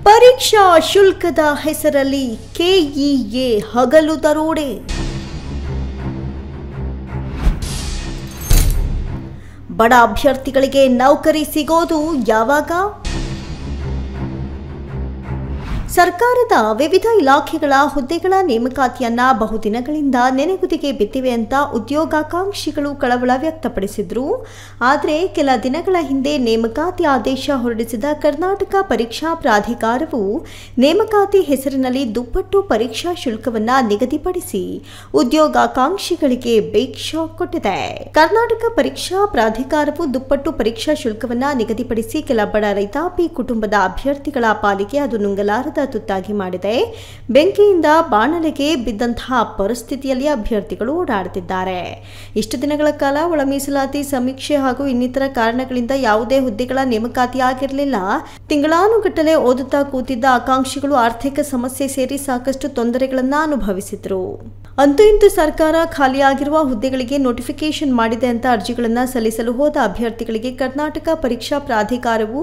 ಪರೀಕ್ಷಾ ಶುಲ್ಕದ ಹೆಸರಲ್ಲಿ ಕೆಇಎ ಹಗಲು ದರೋಡೆ. ಬಡ ಅಭ್ಯರ್ಥಿಗಳಿಗೆ ನೌಕರಿ ಸಿಗೋದು ಯಾವಾಗ? ಸರ್ಕಾರದ ವಿವಿಧ ಇಲಾಖೆಗಳ ಹುದ್ದೆಗಳ ನೇಮಕಾತಿಯನ್ನ ಬಹುದಿನಗಳಿಂದ ನೆನೆಗುದಿಗೆ ಬಿದ್ದಿವೆ ಅಂತ ಉದ್ಯೋಗಾಕಾಂಕ್ಷಿಗಳು ಕಳವಳ ವ್ಯಕ್ತಪಡಿಸಿದ್ರು. ಆದರೆ ಕೆಲ ದಿನಗಳ ಹಿಂದೆ ನೇಮಕಾತಿ ಆದೇಶ ಹೊರಡಿಸಿದ ಕರ್ನಾಟಕ ಪರೀಕ್ಷಾ ಪ್ರಾಧಿಕಾರವು ನೇಮಕಾತಿ ಹೆಸರಿನಲ್ಲಿ ದುಪ್ಪಟ್ಟು ಪರೀಕ್ಷಾ ಶುಲ್ಕವನ್ನ ನಿಗದಿಪಡಿಸಿ ಉದ್ಯೋಗಾಕಾಂಕ್ಷಿಗಳಿಗೆ ಬಿಗ್ ಶಾಕ್ ಕೊಟ್ಟಿದೆ. ಕರ್ನಾಟಕ ಪರೀಕ್ಷಾ ಪ್ರಾಧಿಕಾರವು ದುಪ್ಪಟ್ಟು ಪರೀಕ್ಷಾ ಶುಲ್ಕವನ್ನ ನಿಗದಿಪಡಿಸಿ ಕೆಲ ಬಡ ರೈತಾಪಿ ಕುಟುಂಬದ ಅಭ್ಯರ್ಥಿಗಳ ಪಾಲಿಗೆ ಅದು ನುಂಗಲಾರದ ತುತ್ತಾಗಿ ಮಾಡಿದೆ. ಬೆಂಕಿಯಿಂದ ಬಾಣಲೆಗೆ ಬಿದ್ದಂತಹ ಪರಿಸ್ಥಿತಿಯಲ್ಲಿ ಅಭ್ಯರ್ಥಿಗಳು ಓಡಾಡುತ್ತಿದ್ದಾರೆ. ಇಷ್ಟು ದಿನಗಳ ಕಾಲ ಒಳ ಮೀಸಲಾತಿ ಸಮೀಕ್ಷೆ ಹಾಗೂ ಇನ್ನಿತರ ಕಾರಣಗಳಿಂದ ಯಾವುದೇ ಹುದ್ದೆಗಳ ನೇಮಕಾತಿ ಆಗಿರಲಿಲ್ಲ. ತಿಂಗಳಾನುಗಟ್ಟಲೆ ಓದುತ್ತಾ ಕೂತಿದ್ದ ಆಕಾಂಕ್ಷಿಗಳು ಆರ್ಥಿಕ ಸಮಸ್ಯೆ ಸೇರಿ ಸಾಕಷ್ಟು ತೊಂದರೆಗಳನ್ನು ಅನುಭವಿಸಿದ್ರು. ಅಂತೂ ಇಂತೂ ಸರ್ಕಾರ ಖಾಲಿಯಾಗಿರುವ ಹುದ್ದೆಗಳಿಗೆ ನೋಟಿಫಿಕೇಶನ್ ಮಾಡಿದೆ ಅಂತ ಅರ್ಜಿಗಳನ್ನು ಸಲ್ಲಿಸಲು ಹೋದ ಅಭ್ಯರ್ಥಿಗಳಿಗೆ ಕರ್ನಾಟಕ ಪರೀಕ್ಷಾ ಪ್ರಾಧಿಕಾರವು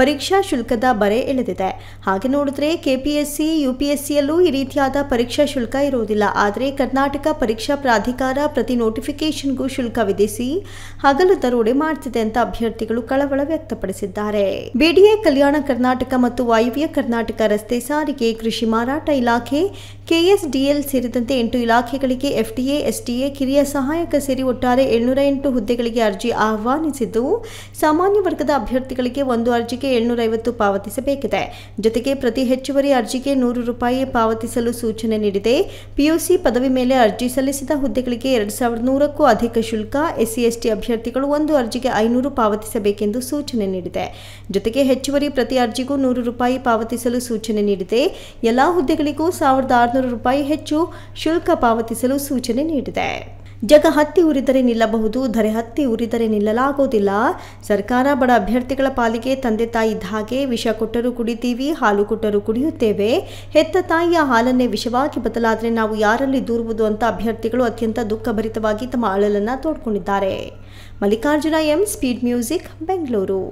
ಪರೀಕ್ಷಾ ಶುಲ್ಕದ ಬರೆ ಎಳೆದಿದೆ. ಹಾಗೆ ನೋಡಿದ್ರೆ ಕೆಪಿಎಸ್ಸಿ ಯುಪಿಎಸ್ಸಿಯಲ್ಲೂ ಈ ರೀತಿಯಾದ ಪರೀಕ್ಷಾ ಶುಲ್ಕ ಇರುವುದಿಲ್ಲ. ಆದರೆ ಕರ್ನಾಟಕ ಪರೀಕ್ಷಾ ಪ್ರಾಧಿಕಾರ ಪ್ರತಿ ನೋಟಿಫಿಕೇಶನ್ಗೂ ಶುಲ್ಕ ವಿಧಿಸಿ ಹಗಲು ದರೋಡೆ ಮಾಡ್ತಿದೆ ಅಂತ ಅಭ್ಯರ್ಥಿಗಳು ಕಳವಳ ವ್ಯಕ್ತಪಡಿಸಿದ್ದಾರೆ. ಬಿಡಿಎ ಕಲ್ಯಾಣ ಕರ್ನಾಟಕ ಮತ್ತು ವಾಯುವ್ಯ ಕರ್ನಾಟಕ ರಸ್ತೆ ಸಾರಿಗೆ, ಕೃಷಿ ಮಾರಾಟ ಇಲಾಖೆ, ಕೆಎಸ್ಡಿಎಲ್ ಸೇರಿದಂತೆ 8 ಇಲಾಖೆಗಳಿಗೆ ಎಫ್ಡಿಎ, ಎಸ್ಡಿಎ, ಕಿರಿಯ ಸಹಾಯಕ ಸೇರಿ ಒಟ್ಟಾರೆ 708 ಹುದ್ದೆಗಳಿಗೆ ಅರ್ಜಿ ಆಹ್ವಾನಿಸಿದ್ದು, ಸಾಮಾನ್ಯ ವರ್ಗದ ಅಭ್ಯರ್ಥಿಗಳಿಗೆ ಒಂದು ಅರ್ಜಿಗೆ 750 ಪಾವತಿಸಬೇಕಿದೆ. ಜೊತೆಗೆ ಪ್ರತಿ ಹೆಚ್ಚುವರಿ ಅರ್ಜಿಗೆ ₹100 ಪಾವತಿಸಲು ಸೂಚನೆ ನೀಡಿದೆ. ಪಿಯುಸಿ ಪದವಿ ಮೇಲೆ ಅರ್ಜಿ ಸಲ್ಲಿಸಿದ ಹುದ್ದೆಗಳಿಗೆ 2100ಕ್ಕೂ ಅಧಿಕ ಶುಲ್ಕ. ಎಸ್ಸಿ ಎಸ್ಟಿ ಅಭ್ಯರ್ಥಿಗಳು ಒಂದು ಅರ್ಜಿಗೆ 500 ಪಾವತಿಸಬೇಕೆಂದು ಸೂಚನೆ ನೀಡಿದೆ. ಜೊತೆಗೆ ಹೆಚ್ಚುವರಿ ಪ್ರತಿ ಅರ್ಜಿಗೂ ₹100 ಪಾವತಿಸಲು ಸೂಚನೆ ನೀಡಿದೆ. ಎಲ್ಲಾ ಹುದ್ದೆಗಳಿಗೂ ₹1600 ಹೆಚ್ಚು ಶುಲ್ಕ ಪಾವತಿಸಲು ಸೂಚನೆ ನೀಡಿದೆ. ಜಗ ಹತ್ತಿ ಉರಿದರೆ ನಿಲ್ಲಬಹುದು, ಧರೆ ಹತ್ತಿ ಉರಿದರೆ ನಿಲ್ಲಲಾಗುವುದಿಲ್ಲ. ಸರ್ಕಾರ ಬಡ ಅಭ್ಯರ್ಥಿಗಳ ಪಾಲಿಗೆ ತಂದೆ ತಾಯಿ ಇದ್ದ ಹಾಗೆ. ವಿಷ ಕೊಟ್ಟರೂ ಕುಡಿತೀವಿ, ಹಾಲು ಕೊಟ್ಟರೂ ಕುಡಿಯುತ್ತೇವೆ. ಹೆತ್ತ ತಾಯಿಯ ಹಾಲನ್ನೇ ವಿಷವಾಗಿ ಬದಲಾದರೆ ನಾವು ಯಾರಲ್ಲಿ ದೂರುವುದು ಅಂತ ಅಭ್ಯರ್ಥಿಗಳು ಅತ್ಯಂತ ದುಃಖಭರಿತವಾಗಿ ತಮ್ಮ ಅಳಲನ್ನು ತೋಡ್ಕೊಂಡಿದ್ದಾರೆ. Mallikarjuna M, speed music, Bengaluru.